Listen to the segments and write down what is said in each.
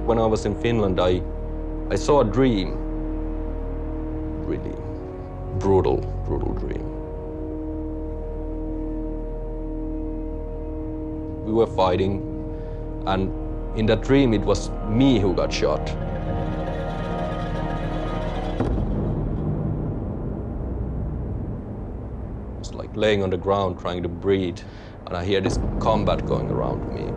When I was in Finland, I saw a dream. Really brutal dream. We were fighting, and in that dream it was me who got shot. I was like laying on the ground trying to breathe, and I hear this combat going around me.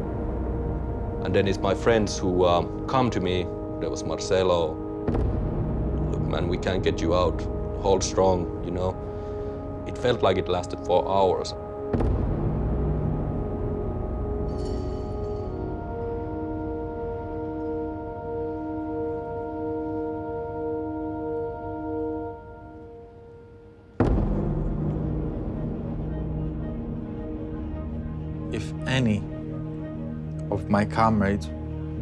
And then it's my friends who come to me. There was Marcelo. Look, man, we can't get you out. Hold strong, you know. It felt like it lasted 4 hours. If any of my comrades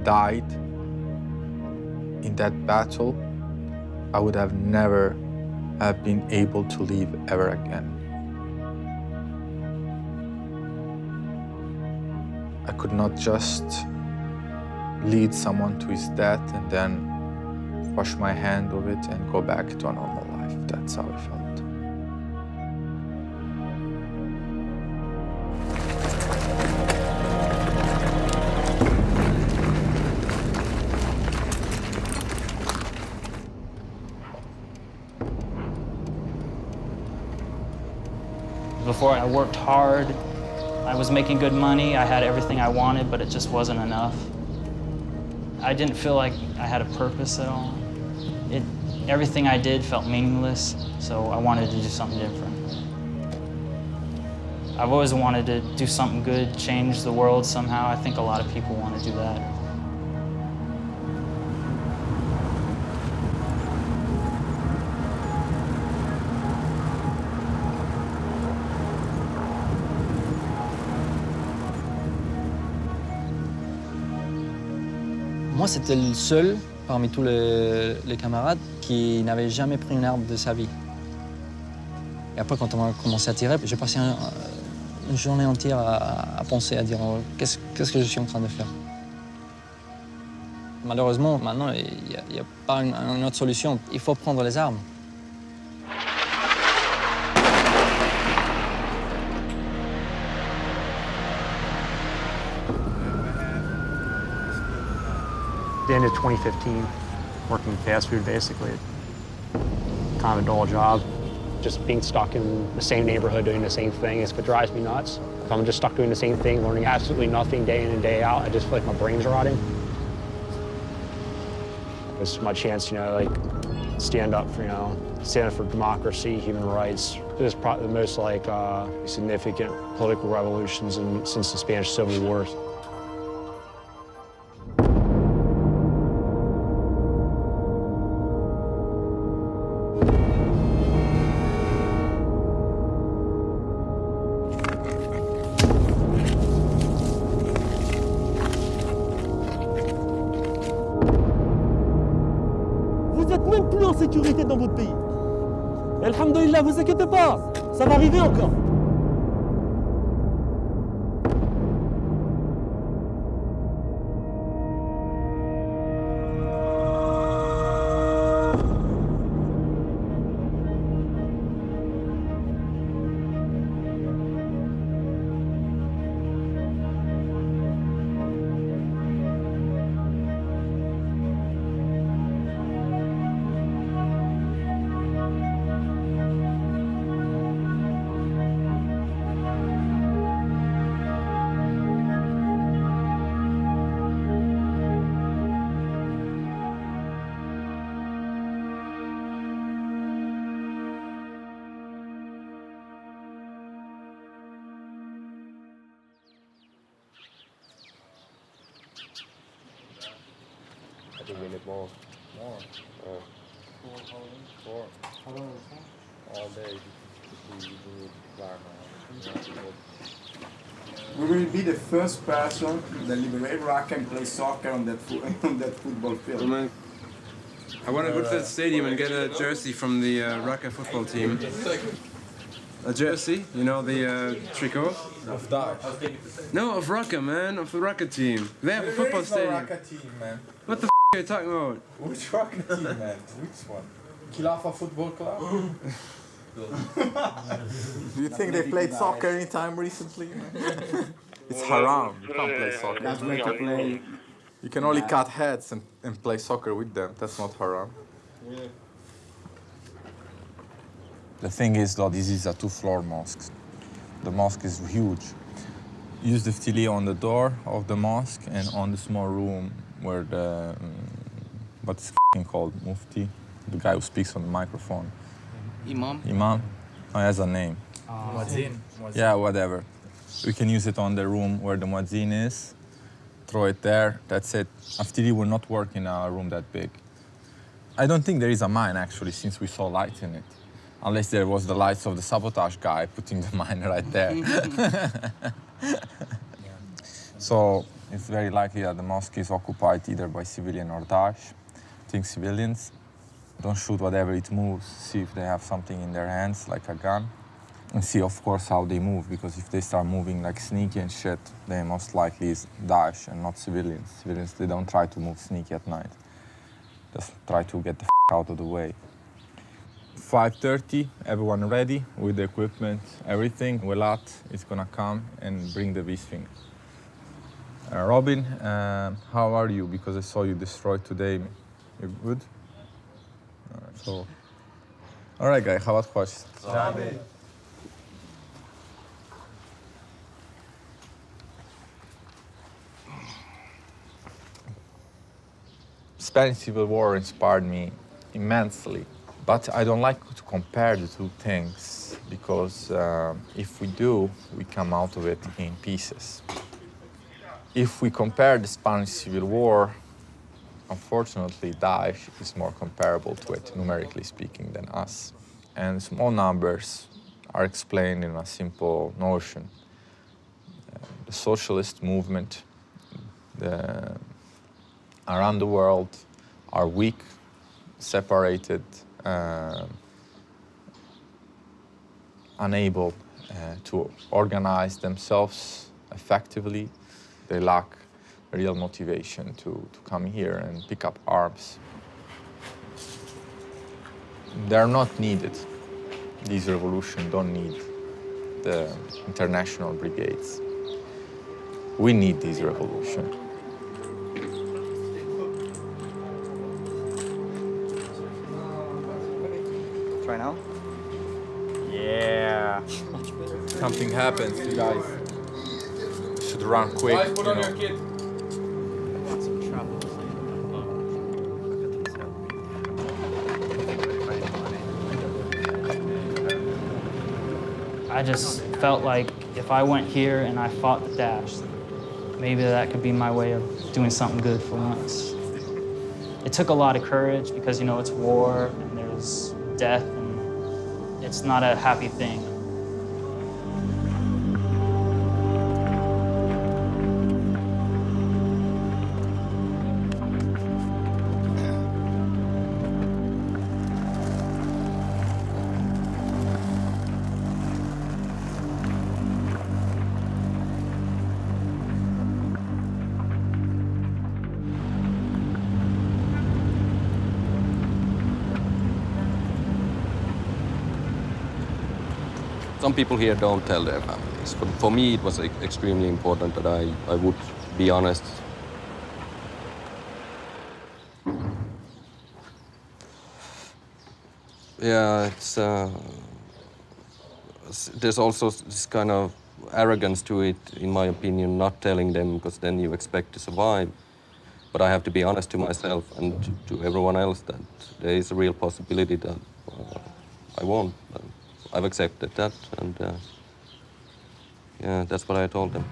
died in that battle, I would have never have been able to live ever again. I could not just lead someone to his death and then wash my hand of it and go back to a normal life. That's how I felt. Before, I worked hard, I was making good money, I had everything I wanted, but it just wasn't enough. I didn't feel like I had a purpose at all. Everything I did felt meaningless, so I wanted to do something different. I've always wanted to do something good, change the world somehow. I think a lot of people want to do that. Moi, c'était le seul parmi tous les camarades qui n'avait jamais pris une arme de sa vie. Et après, quand on a commencé à tirer, j'ai passé une journée entière à penser, à dire qu'est-ce que je suis en train de faire. Malheureusement, maintenant, il n'y a pas une autre solution. Il faut prendre les armes. At the end of 2015, working in fast food, basically. Kind of a dull job. Just being stuck in the same neighborhood, doing the same thing, is what drives me nuts. If I'm just stuck doing the same thing, learning absolutely nothing day in and day out, I just feel like my brain's rotting. It's my chance, you know, like, stand up for democracy, human rights. It's probably the most, like, significant political revolutions since the Spanish Civil War. Vous n'êtes même plus en sécurité dans votre pays. Et alhamdoulilah, vous inquiétez pas, ça va arriver encore. I think we need more. More? Four. How long is that? All day. We will be the first person that liberate Raqqa and play soccer on that football field. I want to go to the stadium and get a jersey from the Raqqa football team. a jersey, you know, the tricot. Of Daesh. No, of Raqqa, man, of the Raqqa team. They have a football stadium. Raqqa team, man. What the are you talking about? Which Raqqa team, man? Which one? Khilafa Football Club? Do you think they played soccer anytime recently? It's haram. You can't play soccer. That's where to play. You can only cut heads and play soccer with them. That's not haram. The thing is, though, this is a two-floor mosque. The mosque is huge. Use the ftili on the door of the mosque and on the small room where the, what's called, mufti, the guy who speaks on the microphone. Imam? Imam? Oh, he has a name. Muazzin. Yeah, whatever. We can use it on the room where the muazzin is. Throw it there, that's it. Aftiri will not work in a room that big. I don't think there is a mine, actually, since we saw light in it. Unless there was the lights of the sabotage guy putting the mine right there. So it's very likely that the mosque is occupied either by civilian or Daesh. I think civilians don't shoot whatever it moves, see if they have something in their hands, like a gun. And see, of course, how they move, because if they start moving like sneaky and shit, they most likely is Daesh and not civilians. Civilians, they don't try to move sneaky at night. Just try to get the out of the way. 5:30, everyone ready with the equipment, everything. Welat is gonna come and bring the V-Sphinx. Robin, how are you? Because I saw you destroyed today. You good? All right, guys, how about questions? Spanish Civil War inspired me immensely, but I don't like to compare the two things because if we do, we come out of it in pieces. If we compare the Spanish Civil War, unfortunately, Daesh is more comparable to it, numerically speaking, than us. And small numbers are explained in a simple notion. The socialist movement around the world are weak, separated, unable to organize themselves effectively. They lack real motivation to come here and pick up arms. They're not needed. These revolutions don't need the International Brigades. We need this revolution. Try now? Yeah. Something happens, you guys should run quick. Put on your kit. I just felt like if I went here and I fought the Daesh, maybe that could be my way of doing something good for once. It took a lot of courage because, you know, it's war and there's death and it's not a happy thing. Some people here don't tell their families, but for me it was extremely important that I would be honest. Yeah, there's also this kind of arrogance to it, in my opinion, not telling them, because then you expect to survive. But I have to be honest to myself and to everyone else that there is a real possibility that I won't. I've accepted that, and yeah, that's what I told them.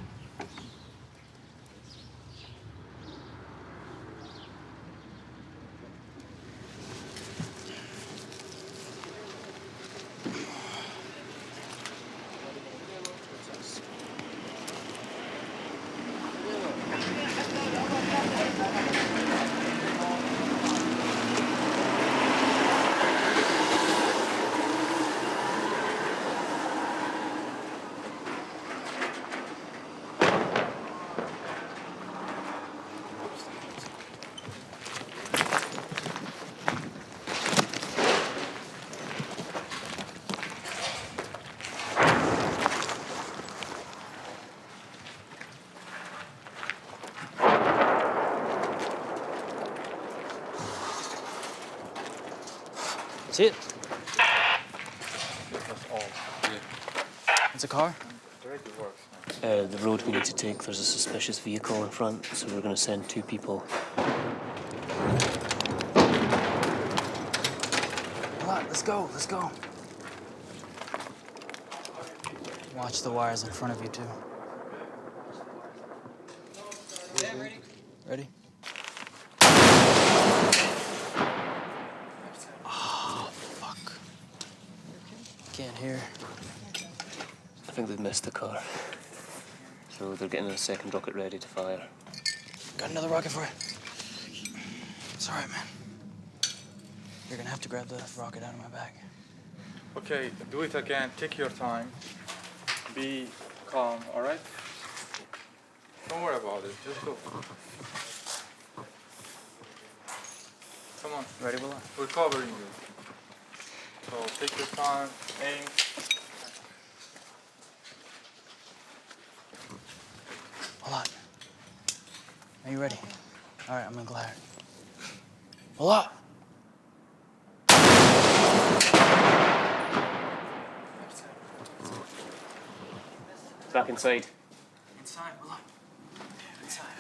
See it? It's a car? The road we need to take, there's a suspicious vehicle in front, so we're going to send 2 people. Come on, let's go, let's go. Watch the wires in front of you, too. Ready? Oh, fuck. Can't hear. I think they've missed the car. So they're getting a second rocket ready to fire. Got another rocket for you. It's all right, man. You're gonna have to grab the rocket out of my bag. Okay, do it again. Take your time. Be calm, all right? Don't worry about it. Just go. Come on. Ready, Willa? We're covering you. So take your time, aim. Hold on. Are you ready? All right, I'm gonna glide. Hold on. Back inside. Inside, hold on. Inside.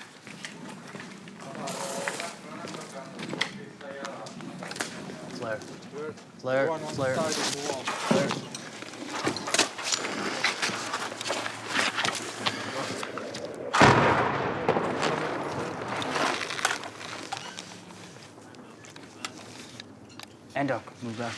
Flare. Flare, flare. Flare. And up, move back.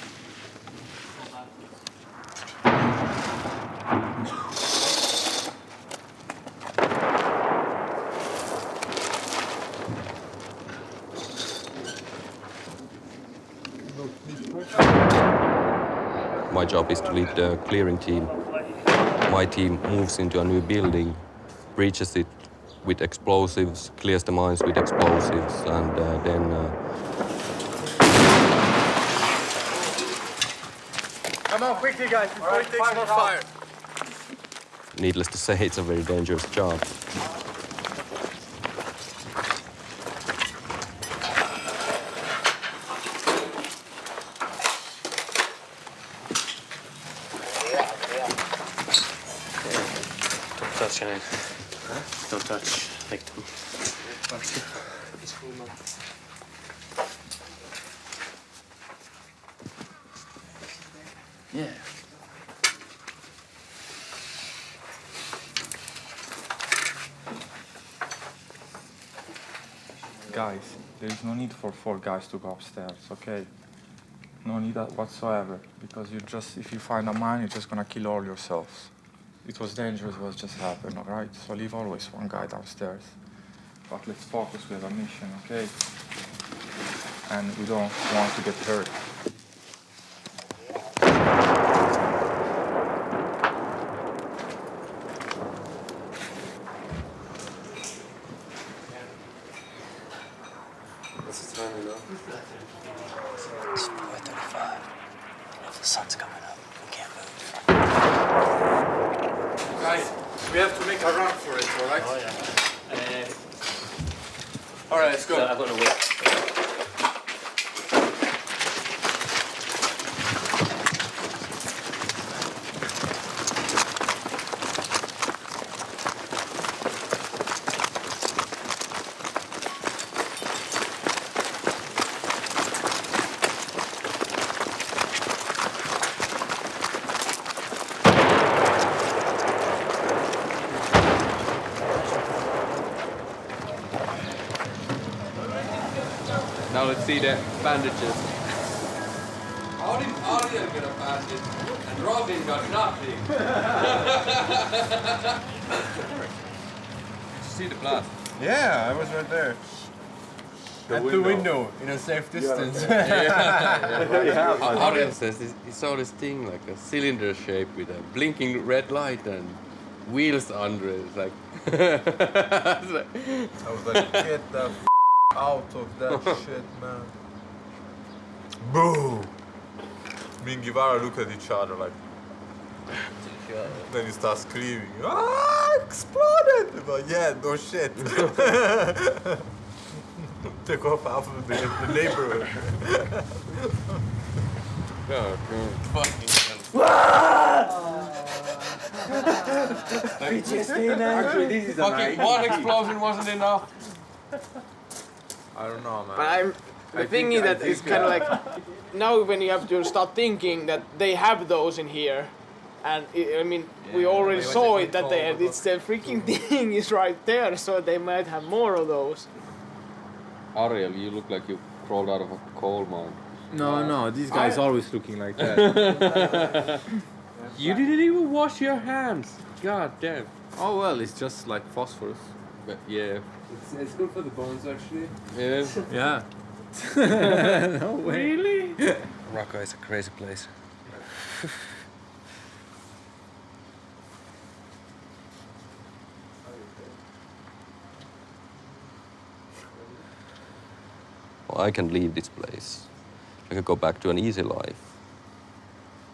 My job is to lead the clearing team. My team moves into a new building, breaches it with explosives, clears the mines with explosives, and then Come on, quickly, guys, before it takes more fire. needless to say, it's a very dangerous job. Don't touch anything. Don't touch victim. Yeah. Guys, there is no need for 4 guys to go upstairs, okay? No need that whatsoever, because if you find a mine, you're just gonna kill all yourselves. It was dangerous what just happened, all right? So leave always 1 guy downstairs. But let's focus, we have a mission, okay? And we don't want to get hurt. What's the time, you know? It's 4:35. If the sun's coming up, we can't move. Guys, we have to make a run for it, all right? Oh, yeah. All right, let's go. I'm going to wait. Now let's see the bandages. How did Arya get a bandage and Robin got nothing? Did you see the blast? Yeah, I was right there. At the window, in a safe distance. Arya says he saw this thing like a cylinder shape with a blinking red light and wheels under it. It's like I was like, get the out of that shit, man. Boom! Me and Guevara look at each other like. Then he starts screaming, ah, exploded! But yeah, no shit. Took off half of the neighborhood. God, fucking PTSD, man. Actually, this is fucking one explosion wasn't enough. I don't know, man. But the thing is that it's kind of like now when you have to start thinking that they have those in here, and I mean we already saw it that it's the freaking thing is right there, so they might have more of those. Ariel, you look like you crawled out of a coal mine. No, this guy's always looking like that. You didn't even wash your hands. God damn. Oh well, it's just like phosphorus. But yeah. It's good for the bones, actually. Yeah. Yeah. No way. Really? Raqqa is a crazy place. Well, I can leave this place. I can go back to an easy life.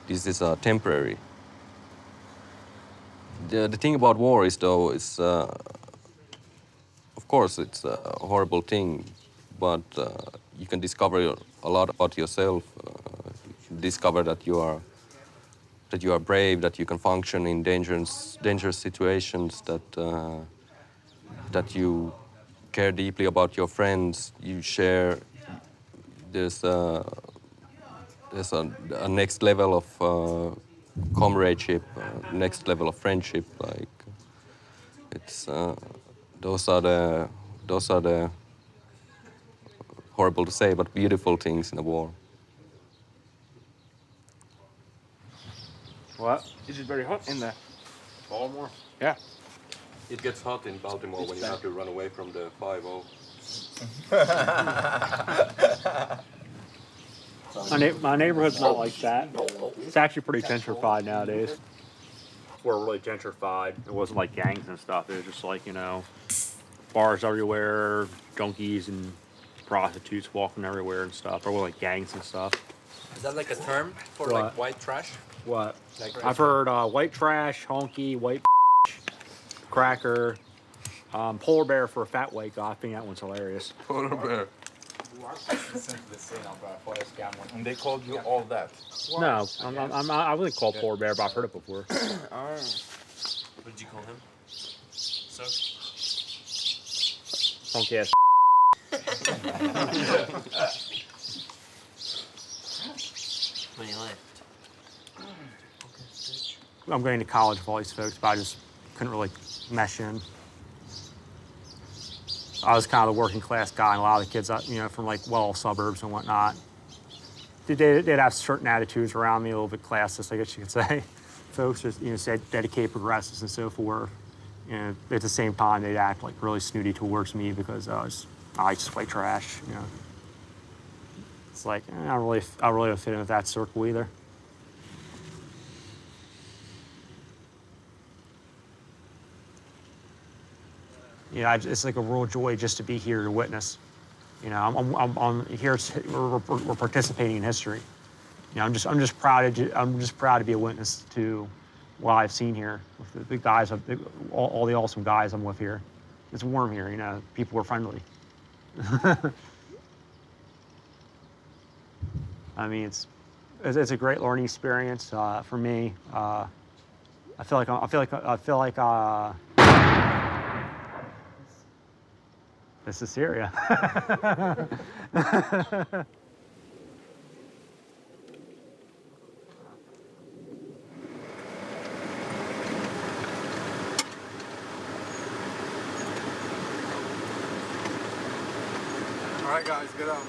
This is temporary. The thing about war is, though, is of course it's a horrible thing, but you can discover a lot about yourself. You can discover that you are brave, that you can function in dangerous situations, that you care deeply about your friends. You share. There's a next level of comradeship, next level of friendship. Like it's those are the horrible to say, but beautiful things in the war. What? Is it very hot in there? Baltimore? Yeah. It gets hot in Baltimore when you have to run away from the 5-0. My neighborhood's not like that. It's actually pretty gentrified nowadays. We're really gentrified. It wasn't like gangs and stuff. It was just like, you know, bars everywhere, junkies and prostitutes walking everywhere and stuff. Or like gangs and stuff. Is that like a term for What? like white trash? What? Like I've heard white trash, honky, white cracker, polar bear for a fat white guy. I think that one's hilarious. Polar bear. And they called you all that? No, I wouldn't call polar bear, but I've heard it before. What did you call him? So? Honky ass. When you left? I'm going to college with all these folks, but I just couldn't really mesh in. I was kind of the working class guy, and a lot of the kids, you know, from like well suburbs and whatnot, they'd have certain attitudes around me, a little bit classist, I guess you could say. Folks just, you know, said dedicated progressives and so forth. And at the same time, they'd act like really snooty towards me because I just white trash, you know. It's like, I don't really don't fit in with that circle either. Yeah, it's like a real joy just to be here to witness. You know, I'm here. We're participating in history. You know, I'm just proud to be a witness to what I've seen here with the guys, all the awesome guys I'm with here. It's warm here. You know, people are friendly. I mean, it's a great learning experience for me. I feel like this is Syria. All right, guys, get out.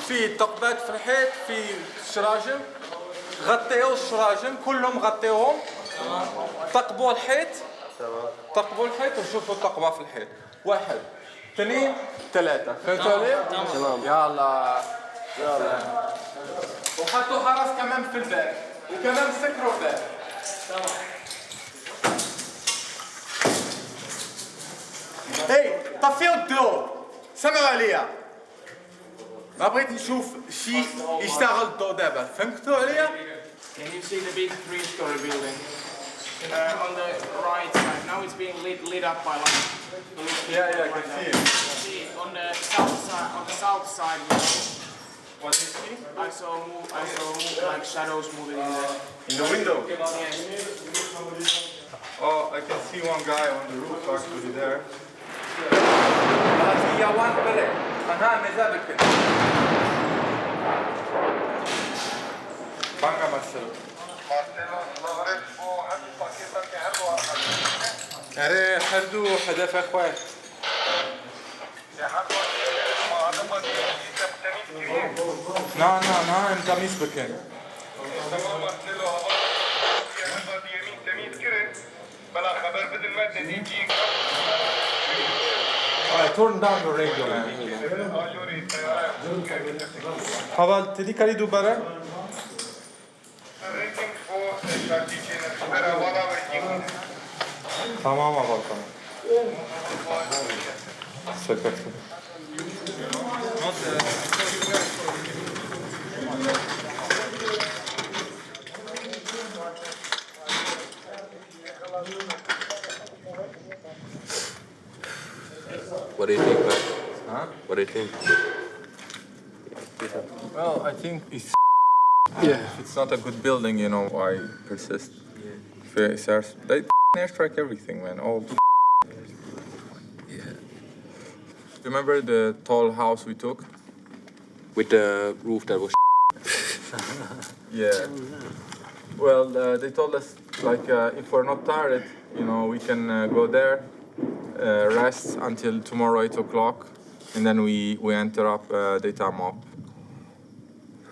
في ثقبات في الحيط في الشراجم غطيوا الشراجم كلهم غطيوهم ثقبوا الحيط وشوفوا الثقبة في الحيط 1 2 3 فهمتوا علي؟ تمام يلا وحطوا حرس كمان في الباب وكمان سكروا الباب تمام هي طفيوا الضوء سمعوا عليا ما بغيت نشوف شيء يشتغل الضوء دابا فهمتوا عليا Can you see the big three-story building? On the right side. Now it's being lit up by light. Yeah, I can see it. See it on the south side. On the south side. What do you see? I saw like shadows moving in there. In the window? Yes. Oh, I can see one guy on the roof actually there. Banga Marcelo. أري حدو حدف أخوات. نا أنت مسبكن. Turn down the radio, man. Haval, tedi kari dubara? Tamam Haval, tamam. Süper. What do you think, man? Huh? What do you think? Well, I think it's if it's not a good building, you know, why persist? They airstrike everything, man. All. Yeah. Remember the tall house we took? With the roof that was Yeah. Well, they told us, like, if we're not tired, you know, we can go there, rest until tomorrow 8 o'clock, and then we enter up daytime op.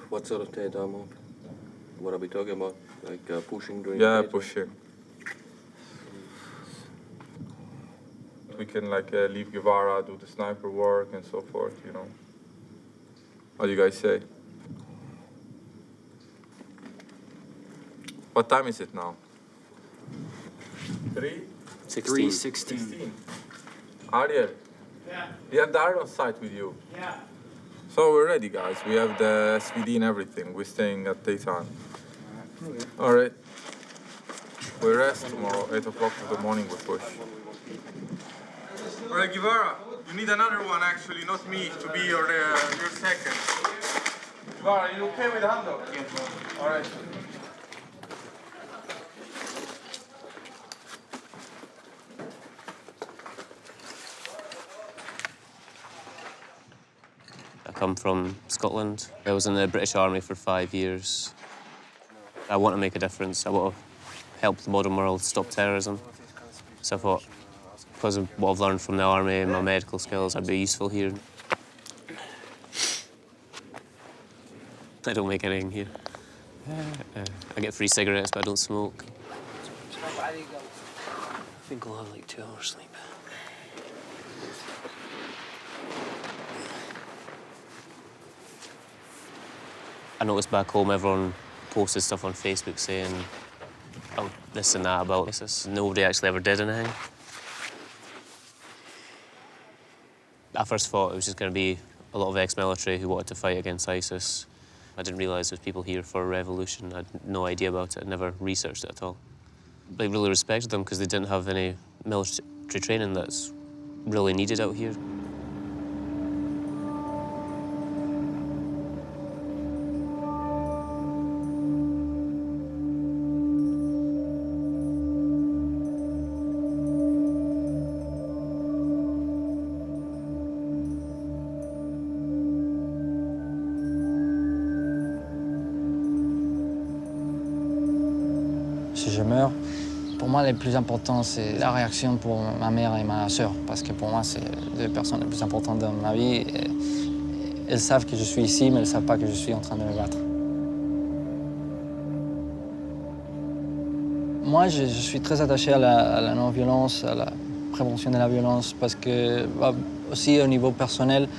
What sort of daytime op? What are we talking about? Like pushing during Yeah, daytime? pushing. We can, like, leave Guevara, do the sniper work and so forth, you know. What do you guys say? What time is it now? 3:16. Ariel, Yeah. you have the iron sight with you. Yeah. So we're ready, guys. We have the SVD and everything. We're staying at daytime. All right. We rest tomorrow, 8 o'clock in the morning, we push. All right, Guevara, you need another one, actually, not me, to be your second. Guevara, you okay with the handle? Yeah. All right. I come from Scotland. I was in the British Army for 5 years. I want to make a difference. I want to help the modern world stop terrorism. So I thought, because of what I've learned from the army and my medical skills, I'd be useful here. I don't make anything here. I get free cigarettes, but I don't smoke. I think I'll have like 2 hours sleep. I noticed back home everyone posted stuff on Facebook saying, oh, this and that about ISIS. Nobody actually ever did anything. I first thought it was just going to be a lot of ex-military who wanted to fight against ISIS. I didn't realise there's people here for a revolution. I had no idea about it. I never researched it at all. I really respected them because they didn't have any military training that's really needed out here. Si je meurs, pour moi, le plus important, c'est la réaction pour ma mère et ma sœur. Parce que pour moi, c'est les deux personnes les plus importantes dans ma vie. Et elles savent que je suis ici, mais elles ne savent pas que je suis en train de me battre. Moi, je suis très attaché à la non-violence, à la prévention de la violence, parce que, aussi au niveau personnel,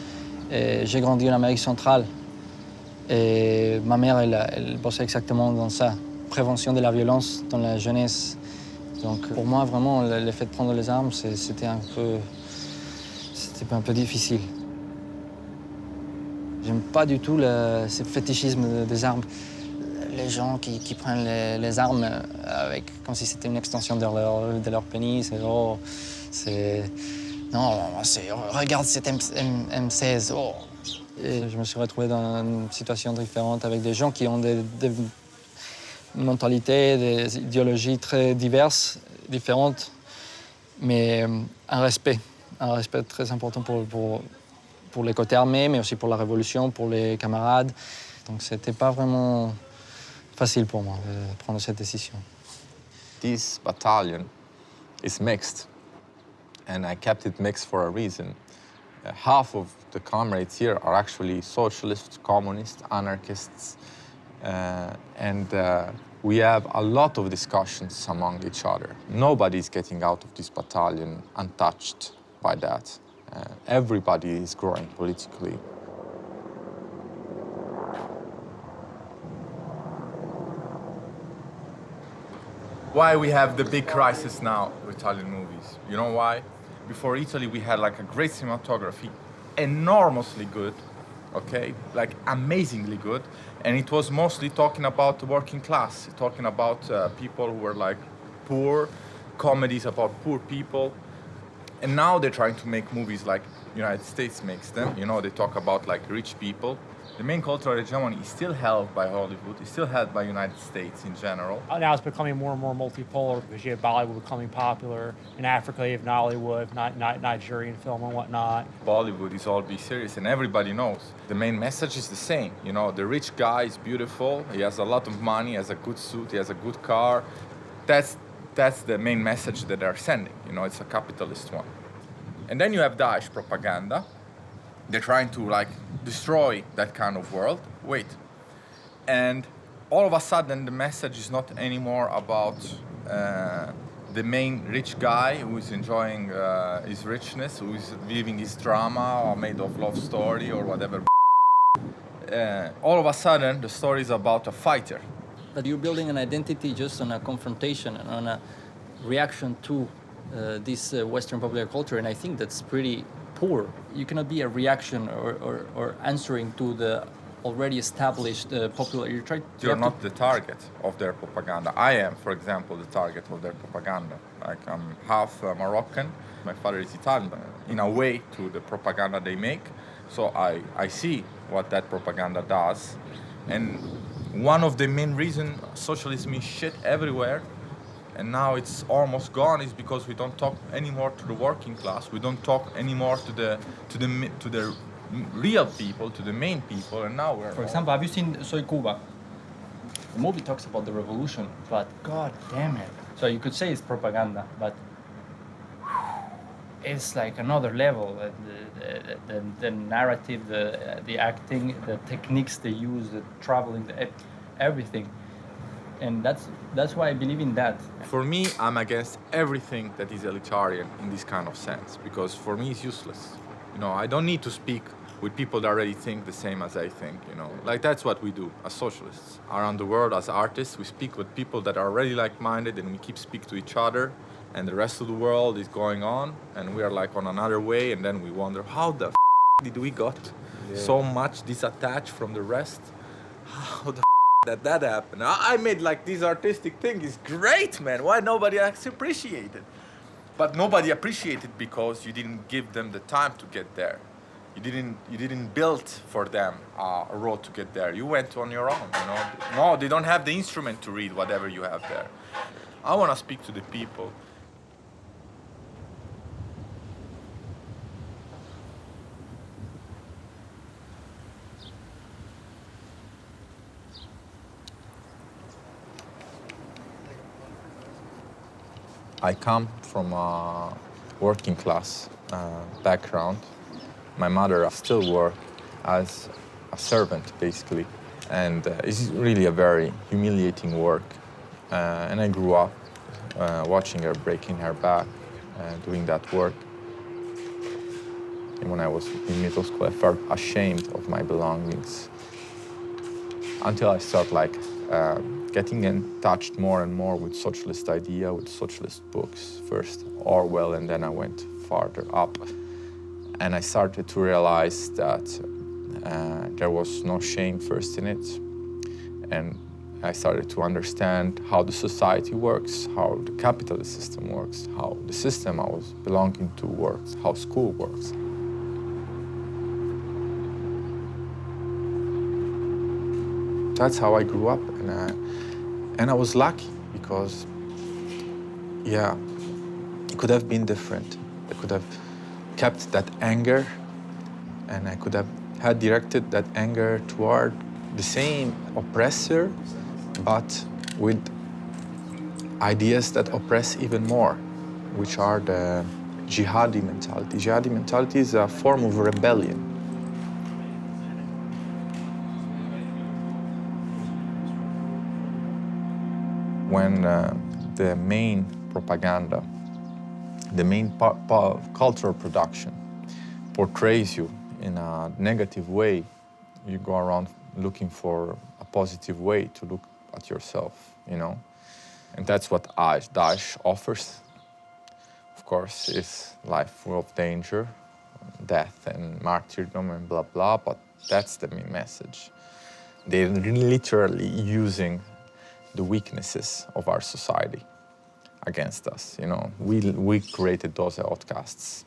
j'ai grandi en Amérique centrale. Et ma mère, elle bossait exactement dans ça. Prévention de la violence dans la jeunesse. Donc pour moi, vraiment, le fait de prendre les armes, c'était un peu difficile. J'aime pas du tout ce fétichisme des armes. les gens qui prennent les armes avec, comme si c'était une extension de leur pénis. Oh, non, regarde cette M16. Oh. Et je me suis retrouvé dans une situation différente avec des gens qui ont des mentalités, des idéologies très diverses, différentes, mais un respect très important pour les côtés armés, mais aussi pour la révolution, pour les camarades. Donc c'était pas vraiment facile pour moi de prendre cette décision. This battalion is mixed, and I kept it mixed for a reason. Half of the comrades here are actually socialists, communists, anarchists, and we have a lot of discussions among each other. Nobody's getting out of this battalion untouched by that. Everybody is growing politically. Why we have the big crisis now with Italian movies? You know why? Before Italy, we had like a great cinematography, enormously good, okay, like amazingly good, and it was mostly talking about the working class, talking about people who were like poor, comedies about poor people, and now they're trying to make movies like United States makes them. You know, they talk about like rich people. The main cultural hegemony is still held by Hollywood, it's still held by United States in general. Now it's becoming more and more multipolar because you have Bollywood becoming popular. In Africa, you have Nollywood, Nigerian film and whatnot. Bollywood is all be serious, and everybody knows. The main message is the same. You know, the rich guy is beautiful, he has a lot of money, he has a good suit, he has a good car. That's the main message that they're sending. You know, it's a capitalist one. And then you have Daesh propaganda. They're trying to like destroy that kind of world. Wait. And all of a sudden the message is not anymore about the main rich guy who is enjoying his richness, who is living his drama or made of love story or whatever. All of a sudden the story is about a fighter. But you're building an identity just on a confrontation and on a reaction to this Western popular culture, and I think that's pretty poor. You cannot be a reaction or answering to the already established popular. You're not the target of their propaganda. I am, for example, the target of their propaganda. Like I'm half Moroccan, my father is Italian. In a way, to the propaganda they make, so I see what that propaganda does, and one of the main reasons socialism is shit everywhere. And now it's almost gone is because we don't talk anymore to the working class. We don't talk anymore to the real people, to the main people. And now we're. For example, have you seen Soy Cuba? The movie talks about the revolution, but god damn it. So you could say it's propaganda, but it's like another level. The narrative, the acting, the techniques they use, the traveling, everything. And that's why I believe in that. For me, I'm against everything that is elitarian in this kind of sense, because for me it's useless. You know, I don't need to speak with people that already think the same as I think, you know. Like that's what we do as socialists. Around the world, as artists, we speak with people that are already like-minded, and we keep speaking to each other, and the rest of the world is going on, and we are like on another way, and then we wonder, how the did we got so much disattached from the rest? How the that happened? I made like this artistic thing is great, man. Why nobody actually appreciate it? But nobody appreciated because you didn't give them the time to get there. You didn't build for them a road to get there. You went on your own, you know. No, they don't have the instrument to read whatever you have there. I want to speak to the people. I come from a working class background. My mother still works as a servant, basically, and it's really a very humiliating work. And I grew up watching her breaking her back, doing that work. And when I was in middle school, I felt ashamed of my belongings until I started getting in touch more and more with socialist idea, with socialist books. First Orwell, and then I went farther up. And I started to realize that there was no shame first in it. And I started to understand how the society works, how the capitalist system works, how the system I was belonging to works, how school works. That's how I grew up, and I was lucky because, yeah, it could have been different. I could have kept that anger, and I could have had directed that anger toward the same oppressor, but with ideas that oppress even more, which are the jihadi mentality. Jihadi mentality is a form of rebellion. When the main propaganda, the main cultural production portrays you in a negative way, you go around looking for a positive way to look at yourself, you know? And that's what Daesh offers. Of course, it's life full of danger, death and martyrdom and blah, blah, but that's the main message. They're literally using the weaknesses of our society against us, you know. We created those outcasts.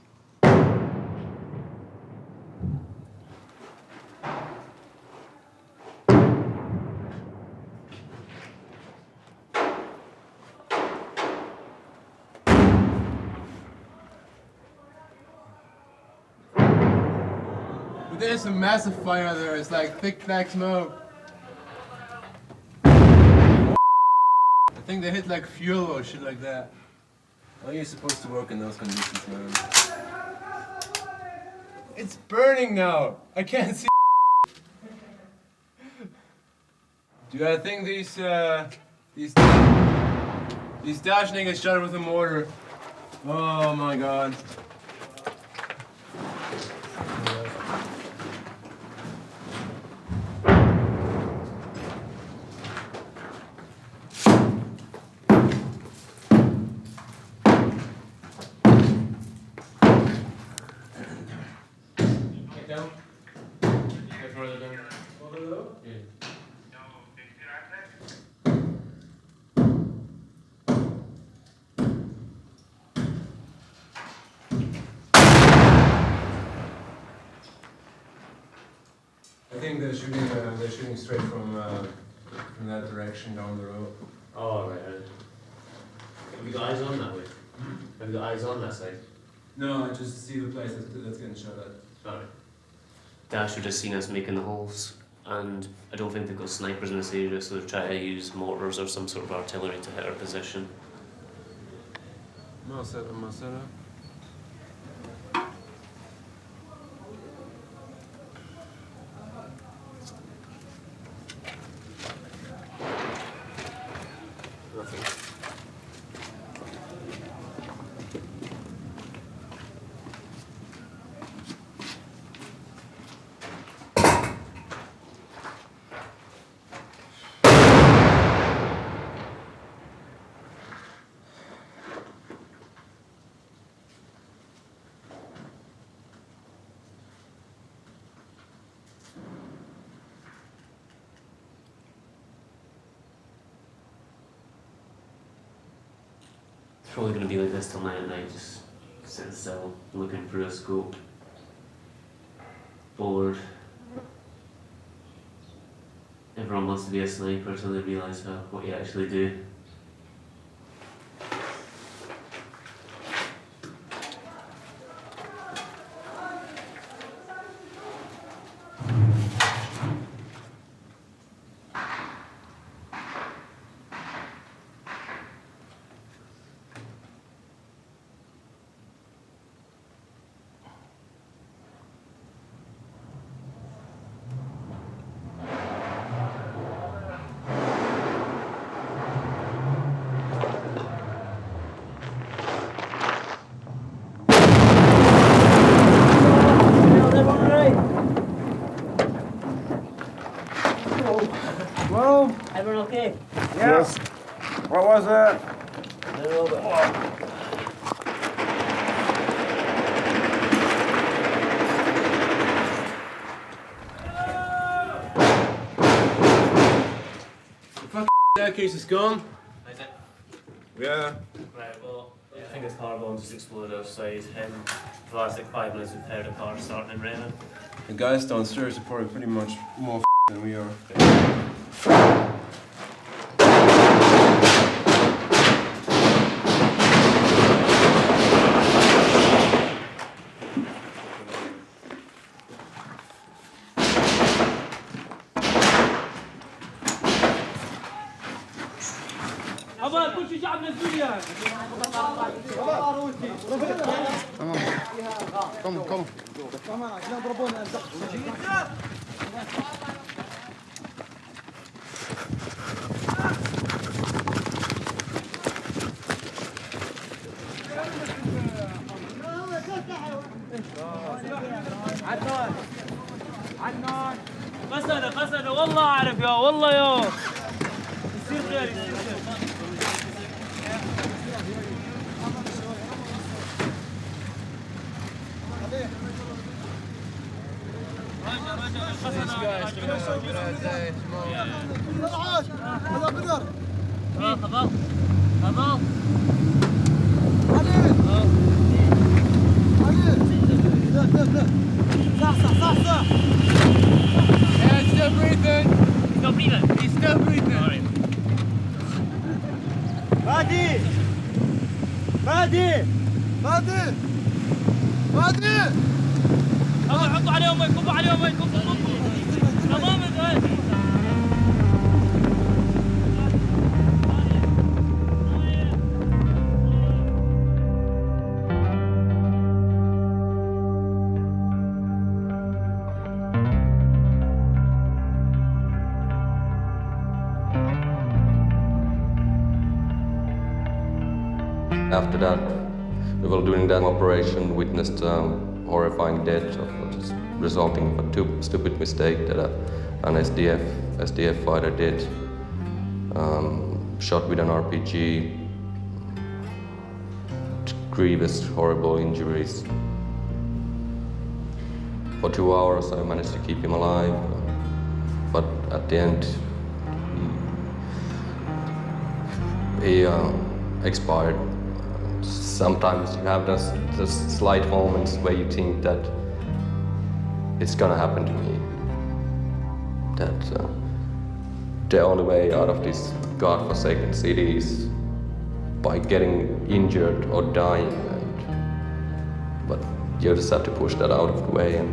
There's a massive fire there. It's like thick black smoke. I think they hit like fuel or shit like that. How are you supposed to work in those conditions, man? It's burning now. I can't see. Dude, I think these Daesh niggas shot it with a mortar. Oh my god. I think they're shooting straight from that direction down the road. Oh, right. Have you got eyes on that way? Have you got eyes on that side? No, I just see the place that's getting shot at. Alright. Daesh would have seen us making the holes, and I don't think they've got snipers in this area, so they're trying to use mortars or some sort of artillery to hit our position. Masera. Nothing. It's probably going to be like this till night at night, just sitting still, looking through a scope, bored. Everyone wants to be a sniper until they realise what you actually do. Well, everyone okay? Yes. What was that? A little bit. Fuck. Staircase is gone. Is it? Yeah. Right, well, I think this car bomb just exploded outside. For the last like 5 minutes, we've heard a car starting and raining. The guys downstairs are probably pretty much more than we are. أبا كل شيء شعبنا سوريا. تمام قوم عدنان قصده والله أعرف يا والله يا يصير خير يصير خير. حطوا عليهم مي كبوا عليهم مي كبوا تمام After that, we were doing that operation, witnessed horrifying death of what is resulting from a stupid mistake that an SDF fighter did. Shot with an RPG, grievous, horrible injuries. For 2 hours I managed to keep him alive, but at the end he expired. Sometimes you have those slight moments where you think that it's gonna happen to me. That the only way out of this godforsaken city is by getting injured or dying. But you just have to push that out of the way and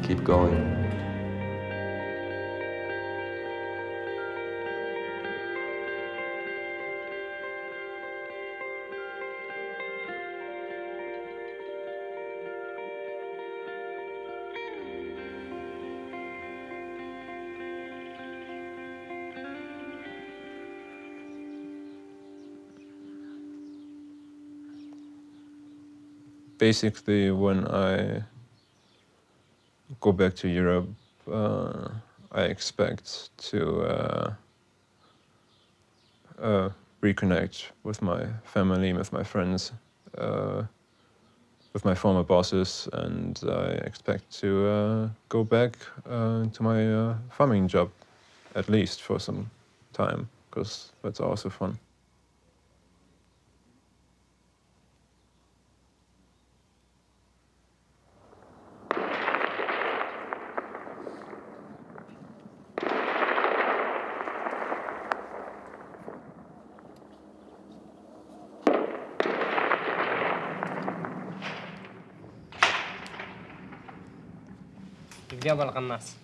keep going. Basically, when I go back to Europe, I expect to reconnect with my family, with my friends, with my former bosses, and I expect to go back to my farming job, at least for some time, because that's also fun. جاب القناص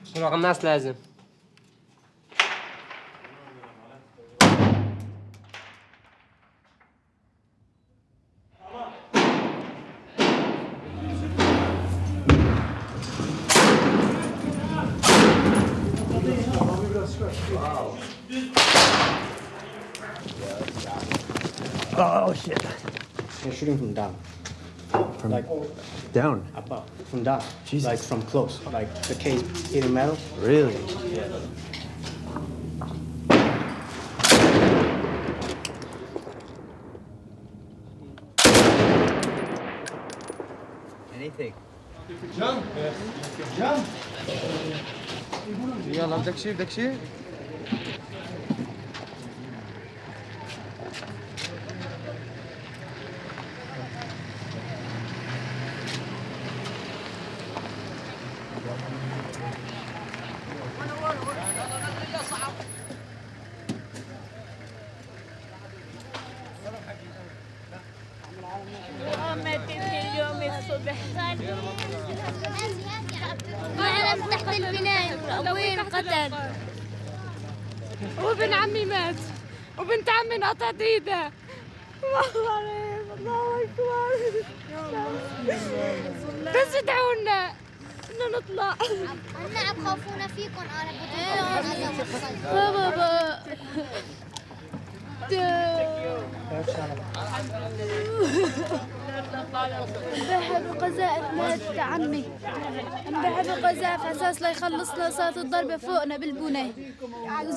شنو القناص لازم Oh shit. They're shooting from down. From like down? Above. From down. Jesus. Like from close. Like the case hitting metal. Really? Yeah. Anything. Jump. Jump. يلا بدك شيء معنا تحت البناية أبوي انقتل وابن عمي مات وبنت عمي انقطعت ايدها والله عليك الله أكبر بس ادعونا إنه نطلع هن عم خوفونا فيكم أنا بابا انباح بقذائف مات عمي انباح بقذائف أساس لا يخلصنا صوت الضربة فوقنا بالبناية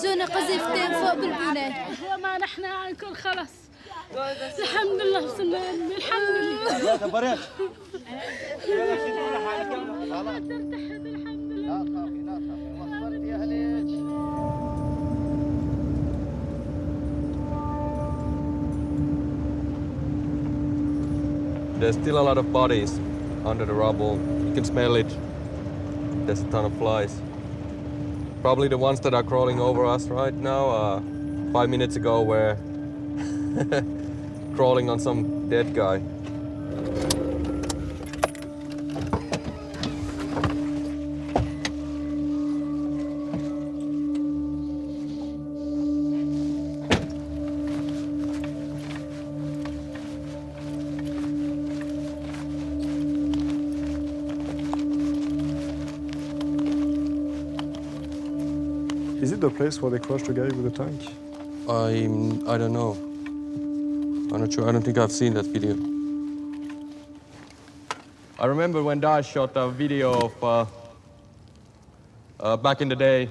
جونا قذيفتين فوق بالبناية وما نحن عنكم خلص الحمد لله وصلنا الحمد لله تبارك There's still a lot of bodies under the rubble. You can smell it. There's a ton of flies. Probably the ones that are crawling over us right now 5 minutes ago were crawling on some dead guy. Is it the place where they crushed the guy with the tank? I don't know. I'm not sure. I don't think I've seen that video. I remember when Daesh shot a video of back in the day,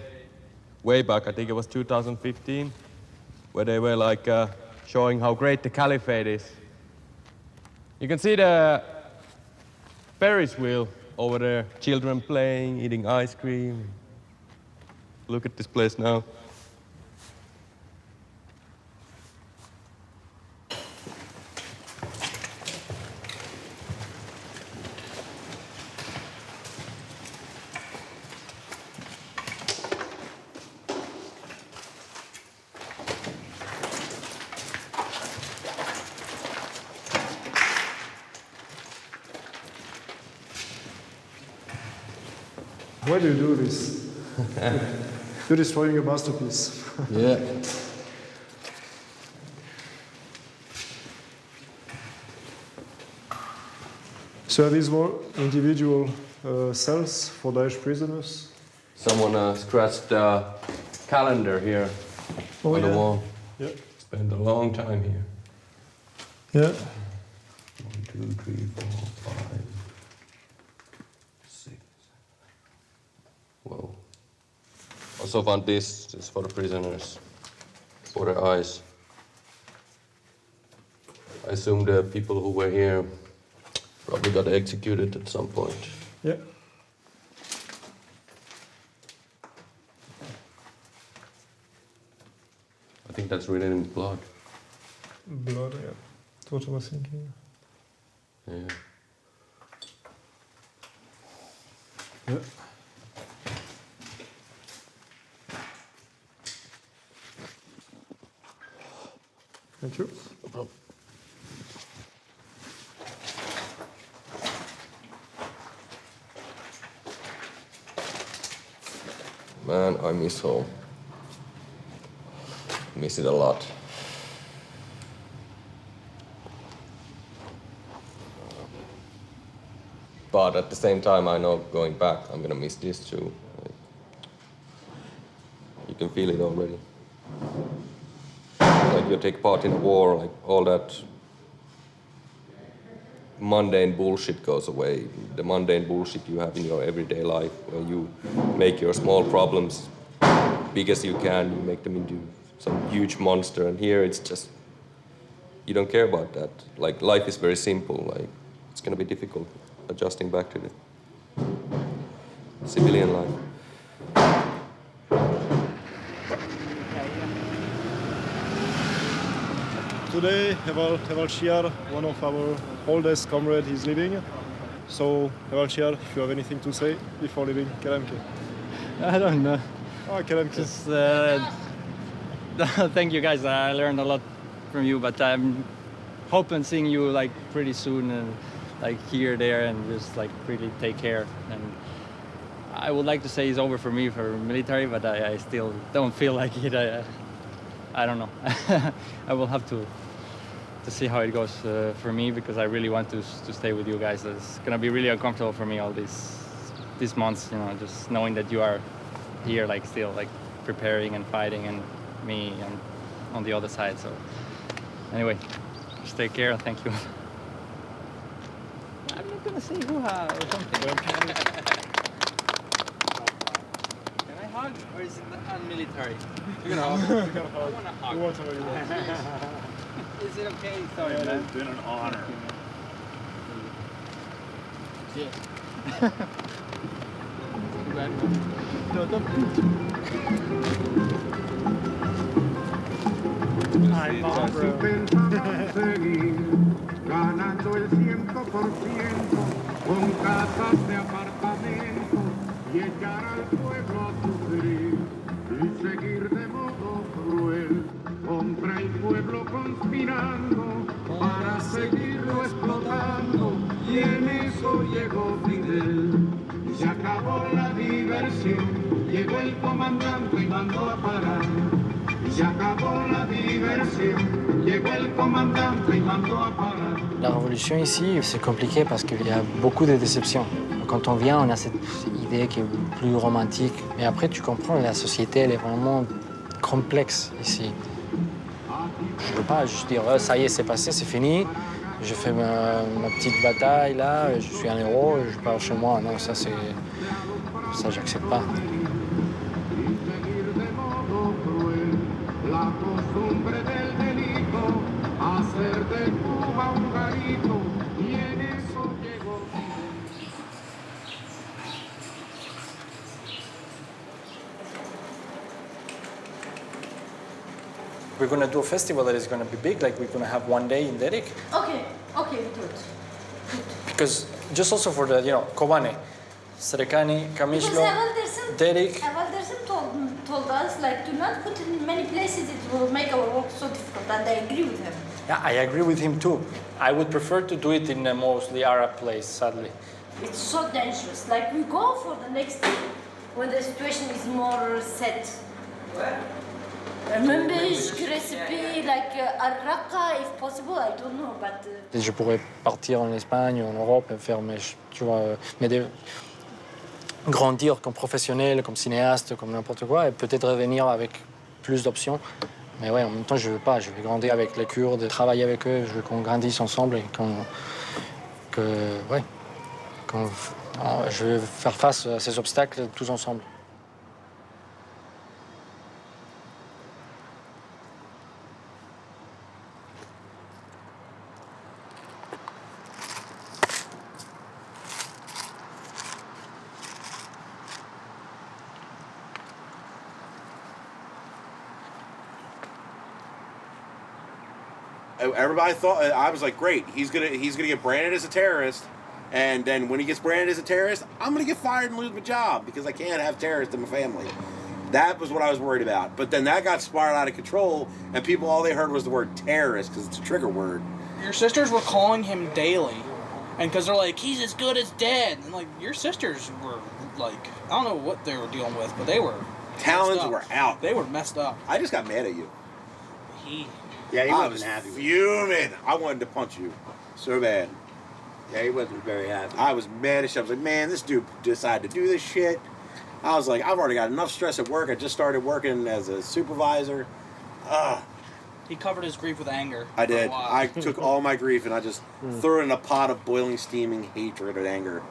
way back, I think it was 2015, where they were like showing how great the caliphate is. You can see the Ferris wheel over there, children playing, eating ice cream. Look at this place now. Why do you do this? You're destroying a masterpiece. Yeah. So are these more individual cells for Daesh prisoners? Someone scratched a calendar here on the wall. Yeah. Spent a long time here. Yeah. 1, 2, 3, 4, 5, 6. Whoa. Also found this is for the prisoners, for their eyes. I assume the people who were here probably got executed at some point. Yeah. I think that's written in blood. Blood, yeah. That's what I was thinking. Yeah. Yeah. Thank you. No problem. Man, I miss home. Miss it a lot. But at the same time, I know going back, I'm gonna miss this too. You can feel it already. Like you take part in a war, like all that mundane bullshit goes away. The mundane bullshit you have in your everyday life, where you make your small problems big as you can, you make them into some huge monster. And here it's just, you don't care about that. Like life is very simple. Like it's gonna be difficult adjusting back to the civilian life. Today, Heval Shiar, one of our oldest comrades, is leaving. So, Evalchiad, if you have anything to say before leaving Kalemke. I don't know. Oh, Kalemke. Just thank you guys. I learned a lot from you, but I'm hoping seeing you like pretty soon and like here, there, and just like really take care. And I would like to say it's over for me for military, but I still don't feel like it. I don't know. I will have to see how it goes for me, because I really want to stay with you guys. It's gonna be really uncomfortable for me all these months, you know, just knowing that you are here, like still like preparing and fighting, and me and on the other side. So anyway, just take care and thank you. I'm not gonna say hoo-ha or something. Can I hug, or is it unmilitary? You know, I wanna hug. You want somebody else. Is it okay? Sorry, Yeah, man. it's been an honor. Cheers. No, don't. Hi, Barbara. Ganando el 100% con casas de apartamento, llegar al pueblo a sufrir y seguir de modo cruel contra el pueblo conspirando para seguirlo explotando, y en eso llegó Fidel. Se acabó la diversión, llegó el comandante y mandó a parar. Se acabó la diversión, llegó el comandante y mandó a parar. La révolution ici, c'est compliqué parce qu'il y a beaucoup de déceptions. Quand on vient, on a cette idée qui est plus romantique. Mais après, tu comprends, la société, elle est vraiment complexe ici. Je ne veux pas juste dire, oh, ça y est, c'est passé, c'est fini. Je fais ma petite bataille, là, je suis un héros, je pars chez moi. Non, ça, j'accepte pas. La costumbre del delito, hacer de Cuba un garito, y en eso llegó. We're going to do a festival that is going to be big, like we're going to have one day in Derek. Okay, good. Because just also for the, Kobane, Serekani, Kamishlo, Derek. Evaldersim told us, like, do not put in many places, it will make our work so difficult, and I agree with him. Yeah, I agree with him too. I would prefer to do it in a mostly Arab place, sadly. It's so dangerous. Like, we go for the next day when the situation is more set. Remember recipe like Raqqa, if possible, I don't know, but... Je pourrais partir en Espagne ou en Europe et faire grandir comme professionnel, comme cinéaste, comme n'importe quoi, et peut-être revenir avec plus d'options. Mais ouais, en même temps, je veux pas. Je veux grandir avec les Kurdes, travailler avec eux. Je veux qu'on grandisse ensemble et je veux faire face à ces obstacles tous ensemble. Everybody thought, I was like, great, he's gonna get branded as a terrorist, and then when he gets branded as a terrorist, I'm gonna get fired and lose my job because I can't have terrorists in my family. That was what I was worried about. But then that got spiraled out of control, and people, all they heard was the word terrorist because it's a trigger word. Your sisters were calling him daily, and because they're like, he's as good as dead. And like, your sisters were like, I don't know what they were dealing with, but they were Talons were out. They were messed up. I just got mad at you. Yeah, he I wasn't was happy with fuming. I wanted to punch you so bad. Yeah, he wasn't very happy. I was mad as shit. I was like, man, this dude decided to do this shit. I was like, I've already got enough stress at work. I just started working as a supervisor. He covered his grief with anger. I did. I took all my grief and I just threw it in a pot of boiling, steaming hatred and anger.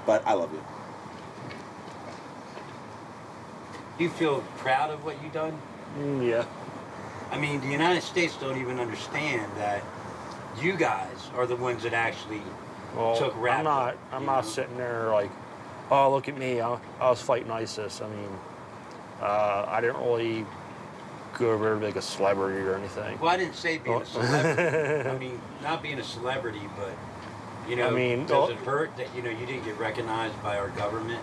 But I love you. You feel proud of what you've done? Yeah. I mean, the United States don't even understand that you guys are the ones that actually took Raqqa. I'm not sitting there like, oh, look at me, I was fighting ISIS. I mean, I didn't really go over like a celebrity or anything. Well, I didn't say being a celebrity. I mean, not being a celebrity, but You know, does it hurt that, you didn't get recognized by our government?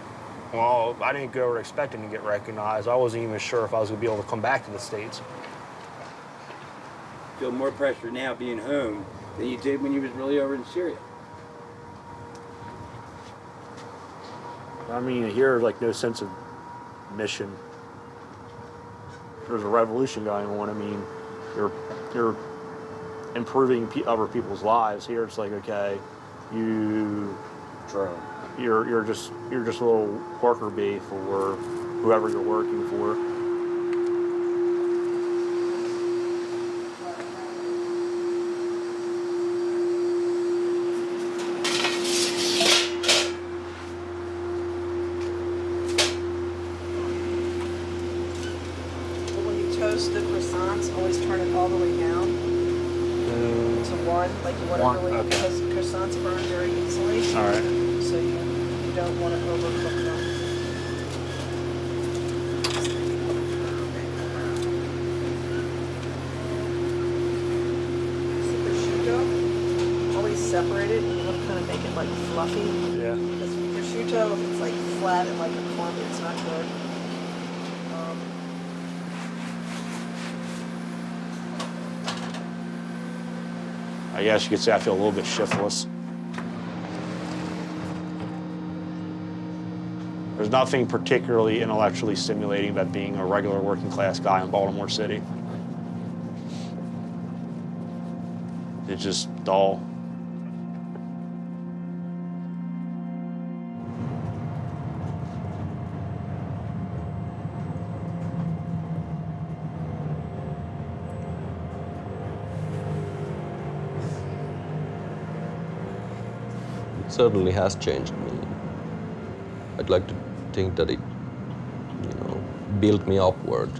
Well, I didn't go expecting to get recognized. I wasn't even sure if I was going to be able to come back to the States. Feel more pressure now being home than you did when you was really over in Syria. I mean, here, like, no sense of mission. There's a revolution going on. I mean, you're improving other people's lives. Here, it's like, okay, you're just a little worker bee for whoever you're working for. The croissants, always turn it all the way down to one, like you want to really, okay. because croissants burn very easily. All right. So you don't want to overcook them. See prosciutto, always separate it. You want to kind of make it like fluffy. Yeah. Because prosciutto, if it's like flat and like a clump, it's not good. I guess you could say I feel a little bit shiftless. There's nothing particularly intellectually stimulating about being a regular working class guy in Baltimore City. It's just dull. Certainly has changed me. I'd like to think that it, built me upward.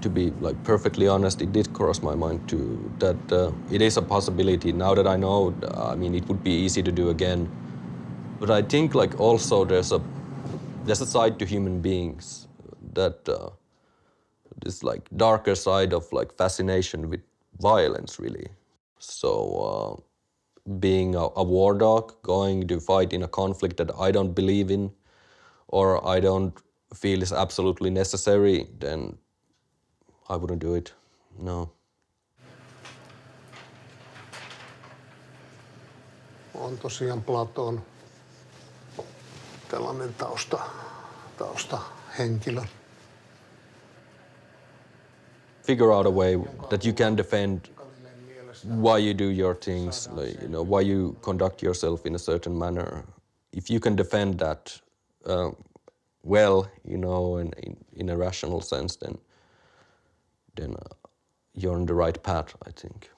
To be perfectly honest, it did cross my mind too that it is a possibility. Now that I know, it would be easy to do again. But I think also there's a side to human beings that this darker side of fascination with violence really. So. Being a war dog, going to fight in a conflict that I don't believe in or I don't feel is absolutely necessary, then I wouldn't do it, no. On tosiaan Platon tällainen taustahenkilö. Figure out a way that you can defend why you do your things, why you conduct yourself in a certain manner. If you can defend that well, in a rational sense, then you're on the right path, I think.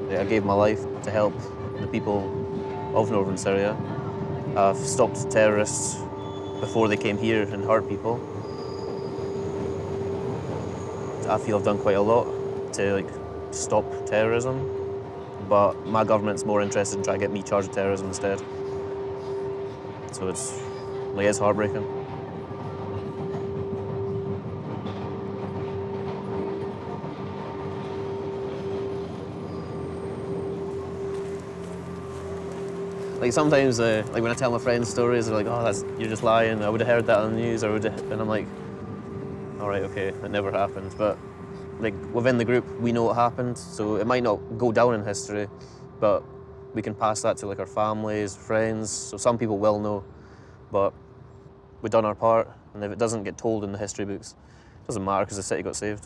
I gave my life to help the people of northern Syria. I've stopped terrorists before they came here and hurt people. I feel I've done quite a lot to stop terrorism, but my government's more interested in trying to get me charged with terrorism instead. So it's heartbreaking. Sometimes, when I tell my friends stories, they're like, "Oh, you're just lying. I would have heard that on the news," and I'm like, "All right, okay, it never happened." But within the group, we know what happened, so it might not go down in history, but we can pass that to our families, friends. So some people will know, but we've done our part, and if it doesn't get told in the history books, it doesn't matter because the city got saved.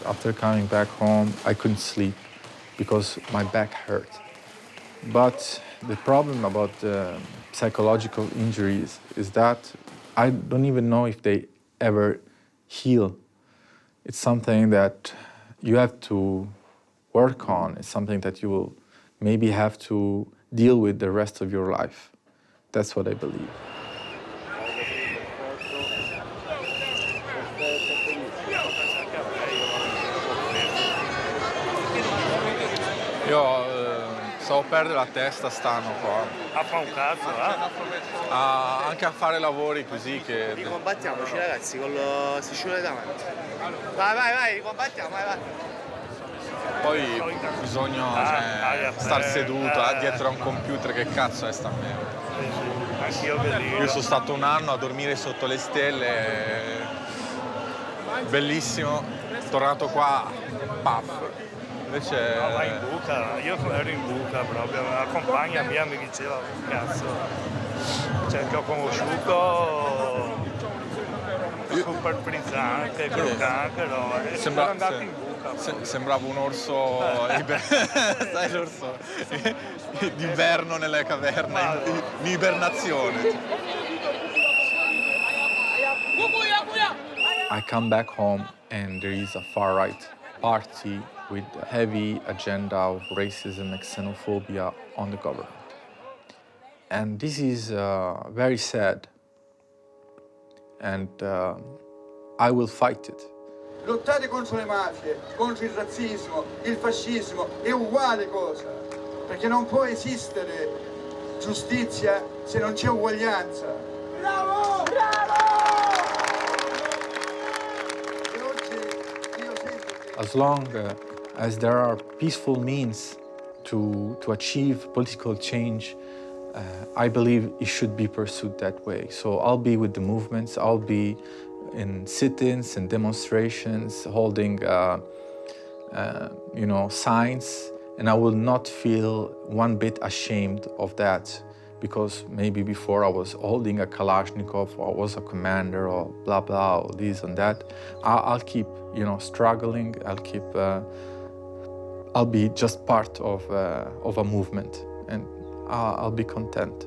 After coming back home, I couldn't sleep because my back hurt. But the problem about psychological injuries is that I don't even know if they ever heal. It's something that you have to work on. It's something that you will maybe have to deal with the rest of your life. That's what I believe. Io stavo a perdere la testa stando qua. A fa un cazzo, Anche a fare lavori così che... Ricombattiamoci ragazzi con lo striscione davanti. Vai, ricombattiamo, vai. Poi bisogna star seduto dietro a un computer, che cazzo è sta merda? Anch'io bellissimo. Io sono stato un anno a dormire sotto le stelle, bellissimo, tornato qua, paf. Invece... No, vai in buca, io ero in buca proprio, la compagna mia mi diceva, cazzo, cioè che ho conosciuto super frizzante, croccante, sono andato in buca. Sembrava un orso, sai l'orso d'inverno nelle caverne, in ibernazione. I come back home and there is a far-right party with a heavy agenda of racism and xenophobia on the government. And this is very sad, and I will fight it. Lottate contro le mafie, contro il razzismo, il fascismo, è uguale cosa, perché non può esistere giustizia se non c'è uguaglianza. Bravo! As long as there are peaceful means to achieve political change, I believe it should be pursued that way. So I'll be with the movements, I'll be in sit-ins and demonstrations, holding signs, and I will not feel one bit ashamed of that, because maybe before I was holding a Kalashnikov, or I was a commander, or blah blah, or this and that. I'll keep, struggling. I'll be just part of a movement, and I'll be content.